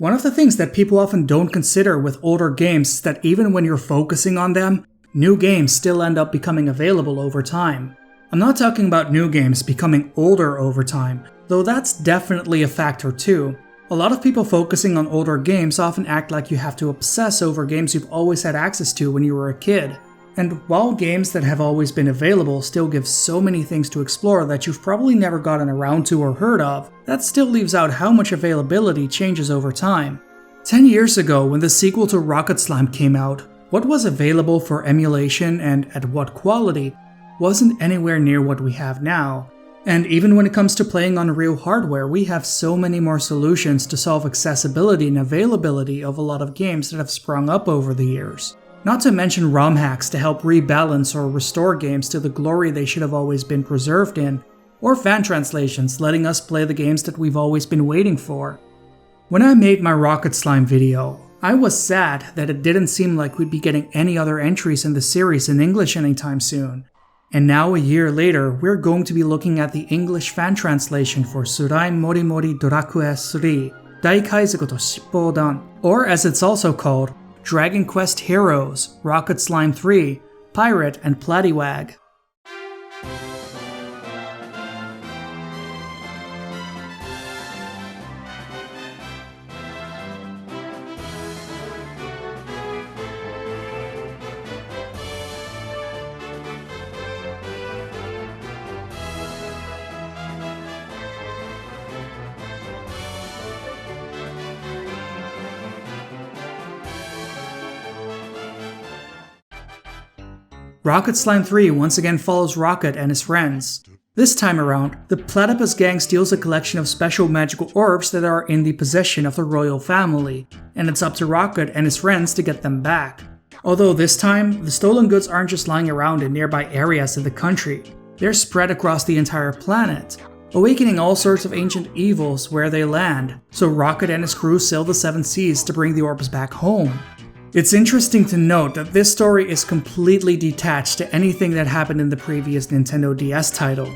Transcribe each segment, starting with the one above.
One of the things that people often don't consider with older games is that even when you're focusing on them, new games still end up becoming available over time. I'm not talking about new games becoming older over time, though that's definitely a factor too. A lot of people focusing on older games often act like you have to obsess over games you've always had access to when you were a kid. And while games that have always been available still give so many things to explore that you've probably never gotten around to or heard of, that still leaves out how much availability changes over time. 10 years ago, when the sequel to Rocket Slime came out, what was available for emulation and at what quality wasn't anywhere near what we have now. And even when it comes to playing on real hardware, we have so many more solutions to solve accessibility and availability of a lot of games that have sprung up over the years. Not to mention ROM hacks to help rebalance or restore games to the glory they should have always been preserved in, or fan translations letting us play the games that we've always been waiting for. When I made my Rocket Slime video, I was sad that it didn't seem like we'd be getting any other entries in the series in English anytime soon. And now a year later, we're going to be looking at the English fan translation for Surai Mori Mori Dorakue 3, Daikaizuku to Shippodan, or as it's also called, Dragon Quest Heroes, Rocket Slime 3, Pirate and Plattywag. Rocket Slime 3 once again follows Rocket and his friends. This time around, the Platypus gang steals a collection of special magical orbs that are in the possession of the royal family, and it's up to Rocket and his friends to get them back. Although this time, the stolen goods aren't just lying around in nearby areas of the country, they're spread across the entire planet, awakening all sorts of ancient evils where they land, so Rocket and his crew sail the 7 seas to bring the orbs back home. It's interesting to note that this story is completely detached to anything that happened in the previous Nintendo DS title.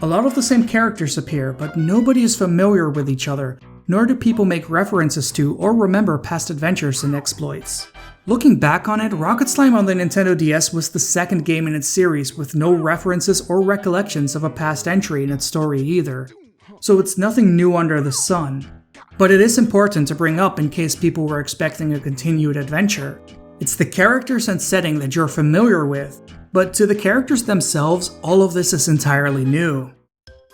A lot of the same characters appear, but nobody is familiar with each other, nor do people make references to or remember past adventures and exploits. Looking back on it, Rocket Slime on the Nintendo DS was the second game in its series with no references or recollections of a past entry in its story either, so it's nothing new under the sun. But it is important to bring up in case people were expecting a continued adventure. It's the characters and setting that you're familiar with, but to the characters themselves, all of this is entirely new.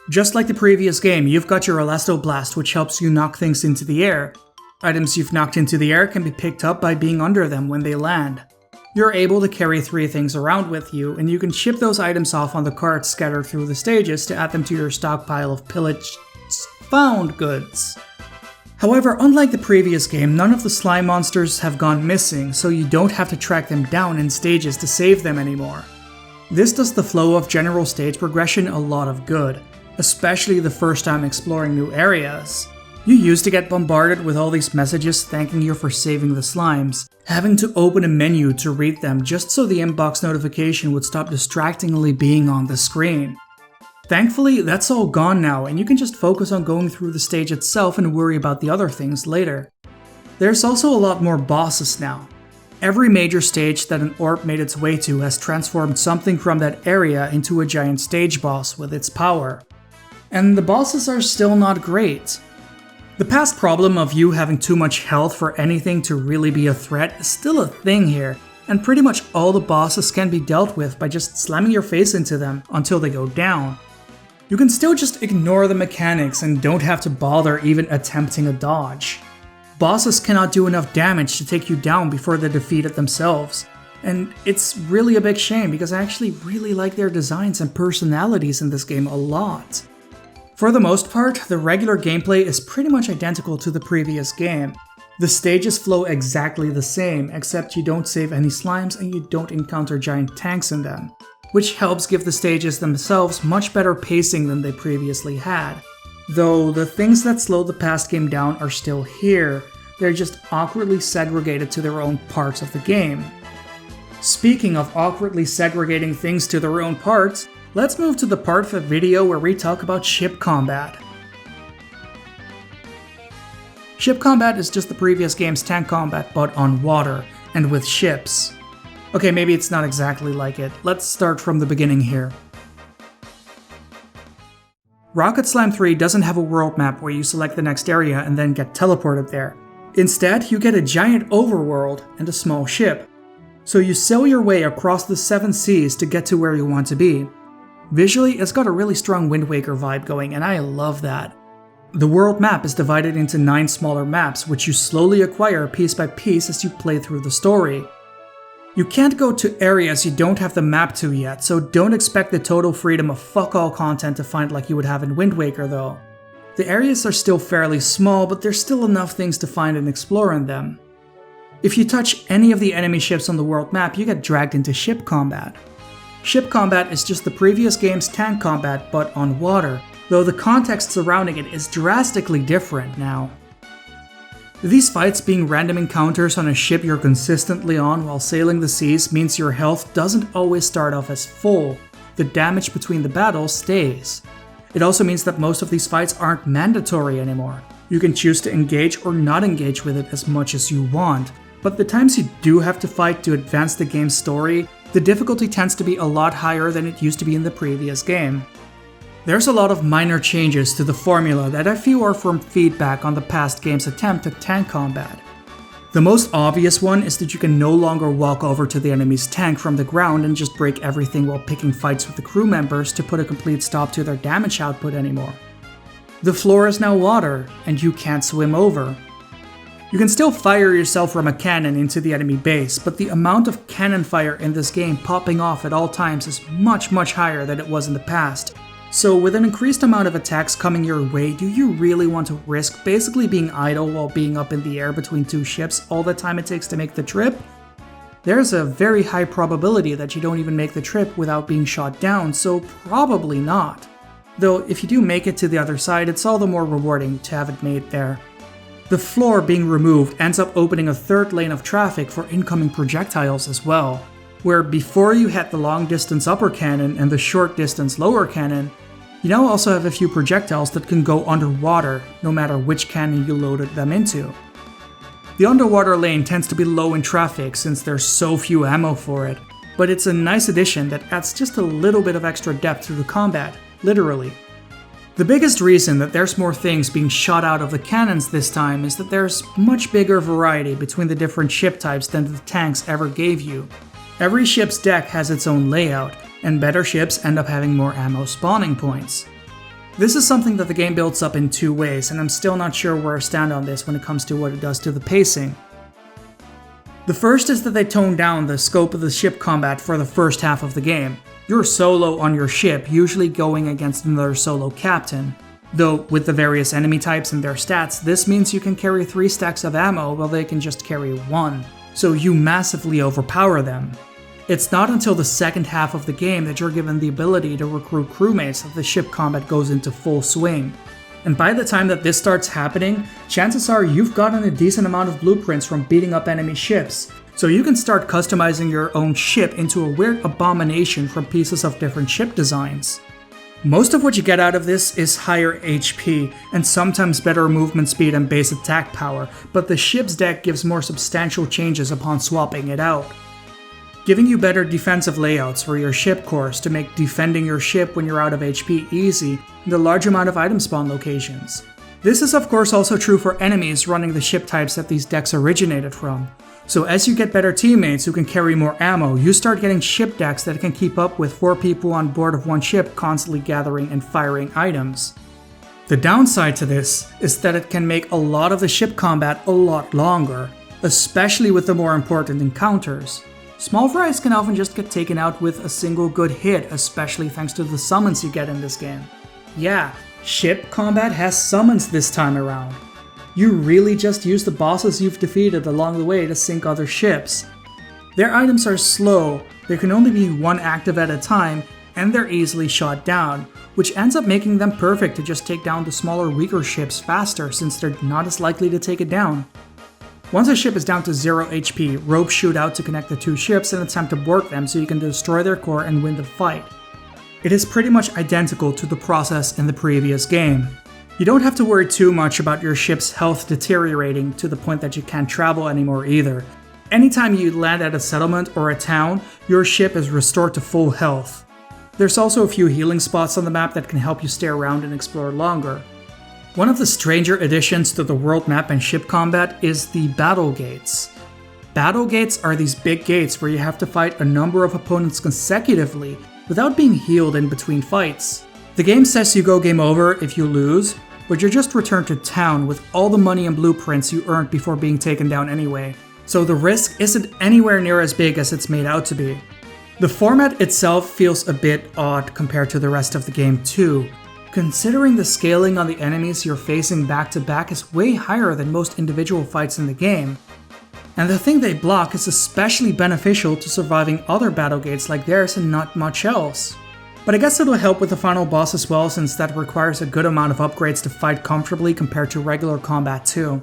Just like the previous game, you've got your Elasto Blast, which helps you knock things into the air. Items you've knocked into the air can be picked up by being under them when they land. You're able to carry 3 things around with you, and you can ship those items off on the carts scattered through the stages to add them to your stockpile of pillaged found goods. However, unlike the previous game, none of the slime monsters have gone missing, so you don't have to track them down in stages to save them anymore. This does the flow of general stage progression a lot of good, especially the first time exploring new areas. You used to get bombarded with all these messages thanking you for saving the slimes, having to open a menu to read them just so the inbox notification would stop distractingly being on the screen. Thankfully, that's all gone now, and you can just focus on going through the stage itself and worry about the other things later. There's also a lot more bosses now. Every major stage that an orb made its way to has transformed something from that area into a giant stage boss with its power. And the bosses are still not great. The past problem of you having too much health for anything to really be a threat is still a thing here, and pretty much all the bosses can be dealt with by just slamming your face into them until they go down. You can still just ignore the mechanics and don't have to bother even attempting a dodge. Bosses cannot do enough damage to take you down before they're defeated themselves, and it's really a big shame because I actually really like their designs and personalities in this game a lot. For the most part, the regular gameplay is pretty much identical to the previous game. The stages flow exactly the same, except you don't save any slimes and you don't encounter giant tanks in them, which helps give the stages themselves much better pacing than they previously had. Though the things that slowed the past game down are still here, they're just awkwardly segregated to their own parts of the game. Speaking of awkwardly segregating things to their own parts, let's move to the part of the video where we talk about ship combat. Ship combat is just the previous game's tank combat, but on water, and with ships. Okay, maybe it's not exactly like it. Let's start from the beginning here. Rocket Slam 3 doesn't have a world map where you select the next area and then get teleported there. Instead, you get a giant overworld and a small ship. So you sail your way across the 7 seas to get to where you want to be. Visually, it's got a really strong Wind Waker vibe going, and I love that. The world map is divided into 9 smaller maps, which you slowly acquire piece by piece as you play through the story. You can't go to areas you don't have the map to yet, so don't expect the total freedom of fuck-all content to find like you would have in Wind Waker though. The areas are still fairly small, but there's still enough things to find and explore in them. If you touch any of the enemy ships on the world map, you get dragged into ship combat. Ship combat is just the previous game's tank combat, but on water, though the context surrounding it is drastically different now. These fights being random encounters on a ship you're consistently on while sailing the seas means your health doesn't always start off as full. The damage between the battles stays. It also means that most of these fights aren't mandatory anymore. You can choose to engage or not engage with it as much as you want, but the times you do have to fight to advance the game's story, the difficulty tends to be a lot higher than it used to be in the previous game. There's a lot of minor changes to the formula that I feel are from feedback on the past game's attempt at tank combat. The most obvious one is that you can no longer walk over to the enemy's tank from the ground and just break everything while picking fights with the crew members to put a complete stop to their damage output anymore. The floor is now water, and you can't swim over. You can still fire yourself from a cannon into the enemy base, but the amount of cannon fire in this game popping off at all times is much higher than it was in the past. So with an increased amount of attacks coming your way, do you really want to risk basically being idle while being up in the air between 2 ships all the time it takes to make the trip? There's a very high probability that you don't even make the trip without being shot down, so probably not. Though if you do make it to the other side, it's all the more rewarding to have it made there. The floor being removed ends up opening a 3rd lane of traffic for incoming projectiles as well, where before you had the long distance upper cannon and the short distance lower cannon, you now also have a few projectiles that can go underwater, no matter which cannon you loaded them into. The underwater lane tends to be low in traffic since there's so few ammo for it, but it's a nice addition that adds just a little bit of extra depth to the combat, literally. The biggest reason that there's more things being shot out of the cannons this time is that there's much bigger variety between the different ship types than the tanks ever gave you. Every ship's deck has its own layout, and better ships end up having more ammo spawning points. This is something that the game builds up in 2 ways, and I'm still not sure where I stand on this when it comes to what it does to the pacing. The first is that they tone down the scope of the ship combat for the first half of the game. You're solo on your ship, usually going against another solo captain. Though with the various enemy types and their stats, this means you can carry 3 stacks of ammo while they can just carry 1, so you massively overpower them. It's not until the second half of the game that you're given the ability to recruit crewmates that the ship combat goes into full swing. And by the time that this starts happening, chances are you've gotten a decent amount of blueprints from beating up enemy ships, so you can start customizing your own ship into a weird abomination from pieces of different ship designs. Most of what you get out of this is higher HP, and sometimes better movement speed and base attack power, but the ship's deck gives more substantial changes upon swapping it out, giving you better defensive layouts for your ship cores to make defending your ship when you're out of HP easy, and a large amount of item spawn locations. This is of course also true for enemies running the ship types that these decks originated from. So as you get better teammates who can carry more ammo, you start getting ship decks that can keep up with 4 people on board of one ship constantly gathering and firing items. The downside to this is that it can make a lot of the ship combat a lot longer, especially with the more important encounters. Small fries can often just get taken out with a single good hit, especially thanks to the summons you get in this game. Yeah, ship combat has summons this time around. You really just use the bosses you've defeated along the way to sink other ships. Their items are slow, there can only be 1 active at a time, and they're easily shot down, which ends up making them perfect to just take down the smaller, weaker ships faster since they're not as likely to take it down. Once a ship is down to 0 HP, ropes shoot out to connect the 2 ships and attempt to board them so you can destroy their core and win the fight. It is pretty much identical to the process in the previous game. You don't have to worry too much about your ship's health deteriorating to the point that you can't travel anymore either. Anytime you land at a settlement or a town, your ship is restored to full health. There's also a few healing spots on the map that can help you stay around and explore longer. One of the stranger additions to the world map and ship combat is the battle gates. Battle gates are these big gates where you have to fight a number of opponents consecutively without being healed in between fights. The game says you go game over if you lose, but you're just returned to town with all the money and blueprints you earned before being taken down anyway. So the risk isn't anywhere near as big as it's made out to be. The format itself feels a bit odd compared to the rest of the game too, considering the scaling on the enemies you're facing back to back is way higher than most individual fights in the game. And the thing they block is especially beneficial to surviving other battle gates like theirs and not much else. But I guess it'll help with the final boss as well, since that requires a good amount of upgrades to fight comfortably compared to regular combat too.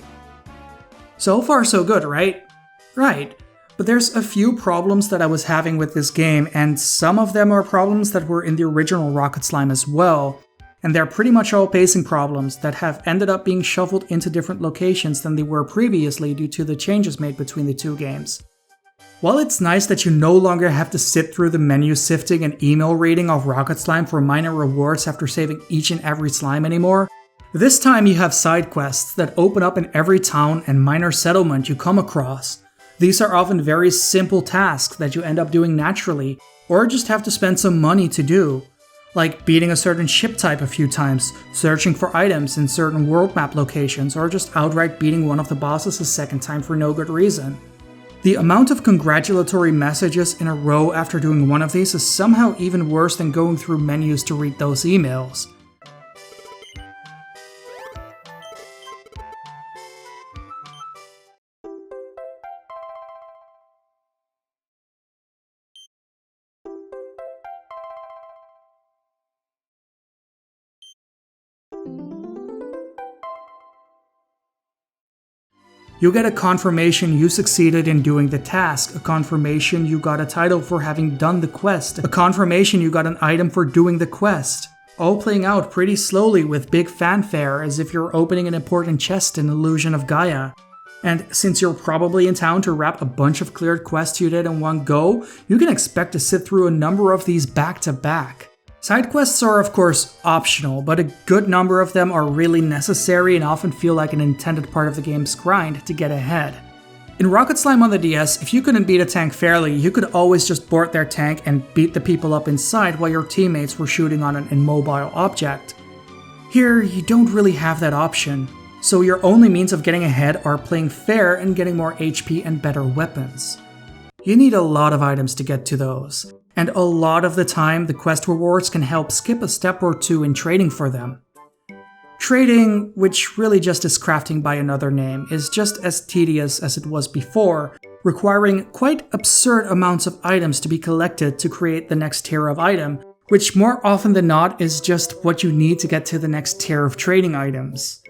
So far so good, right? Right. But there's a few problems that I was having with this game, and some of them are problems that were in the original Rocket Slime as well. And they're pretty much all pacing problems that have ended up being shuffled into different locations than they were previously due to the changes made between the two games. While it's nice that you no longer have to sit through the menu sifting and email reading of Rocket Slime for minor rewards after saving each and every slime anymore, this time you have side quests that open up in every town and minor settlement you come across. These are often very simple tasks that you end up doing naturally, or just have to spend some money to do. Like beating a certain ship type a few times, searching for items in certain world map locations, or just outright beating one of the bosses a second time for no good reason. The amount of congratulatory messages in a row after doing one of these is somehow even worse than going through menus to read those emails. You get a confirmation you succeeded in doing the task, a confirmation you got a title for having done the quest, a confirmation you got an item for doing the quest, all playing out pretty slowly with big fanfare as if you're opening an important chest in Illusion of Gaia. And since you're probably in town to wrap a bunch of cleared quests you did in one go, you can expect to sit through a number of these back to back. Side quests are of course optional, but a good number of them are really necessary and often feel like an intended part of the game's grind to get ahead. In Rocket Slime on the DS, if you couldn't beat a tank fairly, you could always just board their tank and beat the people up inside while your teammates were shooting on an immobile object. Here, you don't really have that option, so your only means of getting ahead are playing fair and getting more HP and better weapons. You need a lot of items to get to those. And a lot of the time, the quest rewards can help skip a step or two in trading for them. Trading, which really just is crafting by another name, is just as tedious as it was before, requiring quite absurd amounts of items to be collected to create the next tier of item, which more often than not is just what you need to get to the next tier of trading items.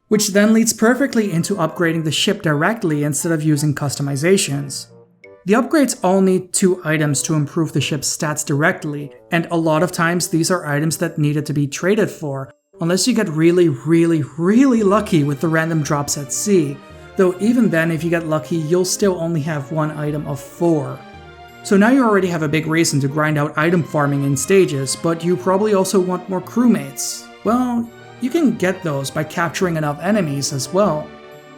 Which then leads perfectly into upgrading the ship directly instead of using customizations. The upgrades all need 2 items to improve the ship's stats directly, and a lot of times these are items that needed to be traded for, unless you get really lucky with the random drops at sea, though even then if you get lucky you'll still only have 1 item of 4. So now you already have a big reason to grind out item farming in stages, but you probably also want more crewmates. Well, you can get those by capturing enough enemies as well.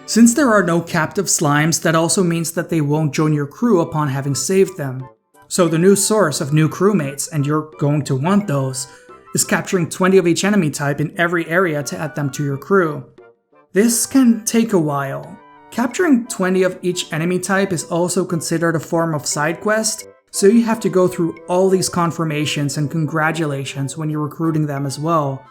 Since there are no captive slimes, that also means that they won't join your crew upon having saved them. So the new source of new crewmates, and you're going to want those, is capturing 20 of each enemy type in every area to add them to your crew. This can take a while. Capturing 20 of each enemy type is also considered a form of side quest, so you have to go through all these confirmations and congratulations when you're recruiting them as well.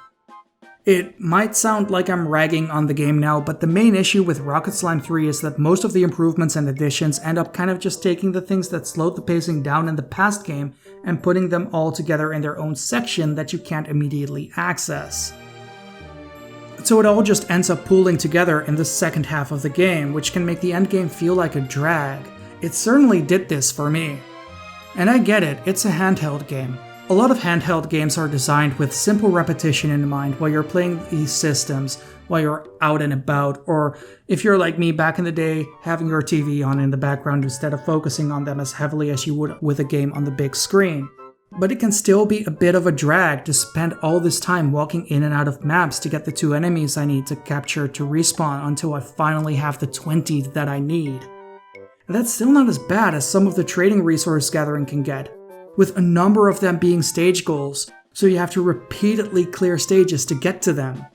It might sound like I'm ragging on the game now, but the main issue with Rocket Slime 3 is that most of the improvements and additions end up kind of just taking the things that slowed the pacing down in the past game and putting them all together in their own section that you can't immediately access. So it all just ends up pooling together in the second half of the game, which can make the endgame feel like a drag. It certainly did this for me. And I get it, it's a handheld game. A lot of handheld games are designed with simple repetition in mind while you're playing these systems, while you're out and about, or if you're like me back in the day, having your TV on in the background instead of focusing on them as heavily as you would with a game on the big screen. But it can still be a bit of a drag to spend all this time walking in and out of maps to get the 2 enemies I need to capture to respawn until I finally have the 20 that I need. And that's still not as bad as some of the trading resource gathering can get, with a number of them being stage goals, so you have to repeatedly clear stages to get to them.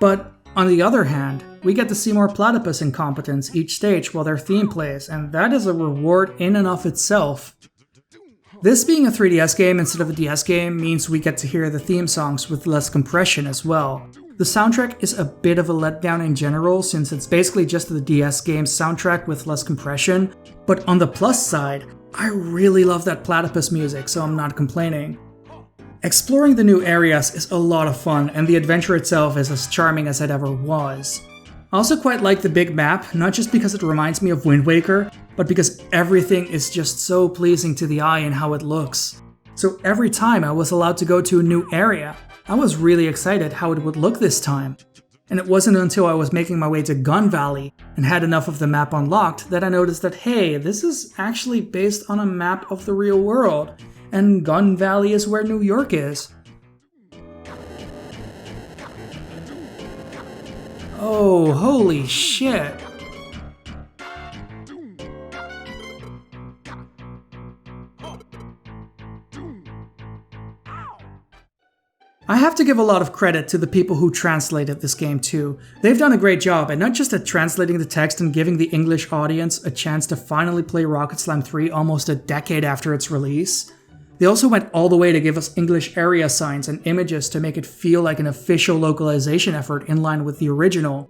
But on the other hand, we get to see more platypus incompetence each stage while their theme plays, and that is a reward in and of itself. This being a 3DS game instead of a DS game means we get to hear the theme songs with less compression as well. The soundtrack is a bit of a letdown in general since it's basically just the DS game's soundtrack with less compression, but on the plus side, I really love that platypus music, so I'm not complaining. Exploring the new areas is a lot of fun, and the adventure itself is as charming as it ever was. I also quite like the big map, not just because it reminds me of Wind Waker, but because everything is just so pleasing to the eye and how it looks. So every time I was allowed to go to a new area, I was really excited how it would look this time. And it wasn't until I was making my way to Gun Valley and had enough of the map unlocked that I noticed that, hey, this is actually based on a map of the real world, and Gun Valley is where New York is. Oh, holy shit. I have to give a lot of credit to the people who translated this game too. They've done a great job, and not just at translating the text and giving the English audience a chance to finally play Rocket Slam 3 almost a decade after its release. They also went all the way to give us English area signs and images to make it feel like an official localization effort in line with the original.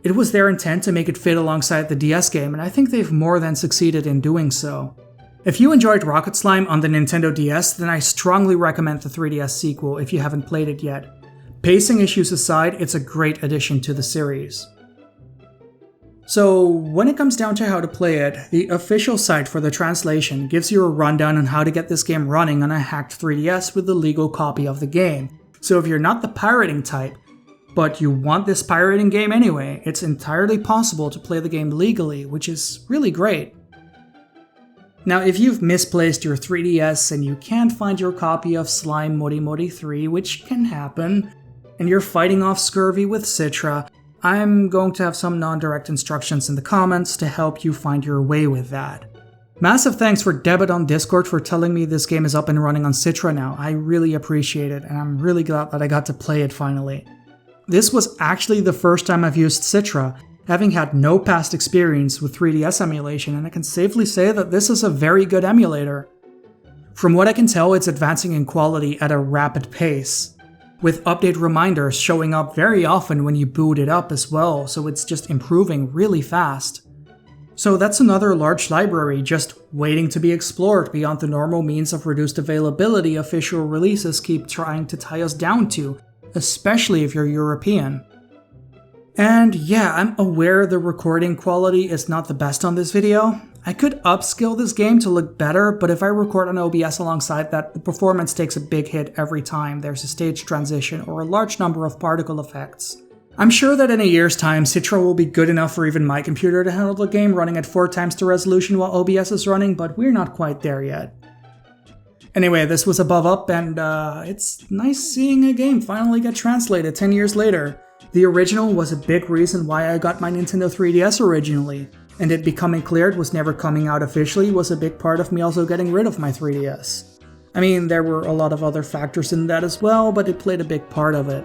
It was their intent to make it fit alongside the DS game, and I think they've more than succeeded in doing so. If you enjoyed Rocket Slime on the Nintendo DS, then I strongly recommend the 3DS sequel if you haven't played it yet. Pacing issues aside, it's a great addition to the series. So, when it comes down to how to play it, the official site for the translation gives you a rundown on how to get this game running on a hacked 3DS with a legal copy of the game. So if you're not the pirating type, but you want this pirating game anyway, it's entirely possible to play the game legally, which is really great. Now, if you've misplaced your 3DS and you can't find your copy of Slime Mori Mori 3, which can happen, and you're fighting off scurvy with Citra, I'm going to have some non-direct instructions in the comments to help you find your way with that. Massive thanks for Debit on Discord for telling me this game is up and running on Citra now. I really appreciate it, and I'm really glad that I got to play it finally. This was actually the first time I've used Citra, having had no past experience with 3DS emulation, and I can safely say that this is a very good emulator. From what I can tell, it's advancing in quality at a rapid pace, with update reminders showing up very often when you boot it up as well, so it's just improving really fast. So that's another large library just waiting to be explored beyond the normal means of reduced availability official releases keep trying to tie us down to, especially if you're European. And yeah, I'm aware the recording quality is not the best on this video. I could upscale this game to look better, but if I record on OBS alongside that, the performance takes a big hit every time there's a stage transition or a large number of particle effects. I'm sure that in a year's time, Citra will be good enough for even my computer to handle the game running at 4 times the resolution while OBS is running, but we're not quite there yet. Anyway, this was AboveUp, and it's nice seeing a game finally get translated 10 years later. The original was a big reason why I got my Nintendo 3DS originally, and it becoming clear it was never coming out officially was a big part of me also getting rid of my 3DS. I mean, there were a lot of other factors in that as well, but it played a big part of it.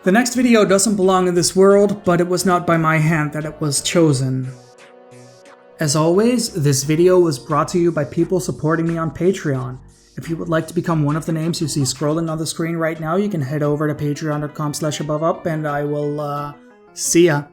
The next video doesn't belong in this world, but it was not by my hand that it was chosen. As always, this video was brought to you by people supporting me on Patreon. If you would like to become one of the names you see scrolling on the screen right now, you can head over to patreon.com/aboveup, and I will, see ya.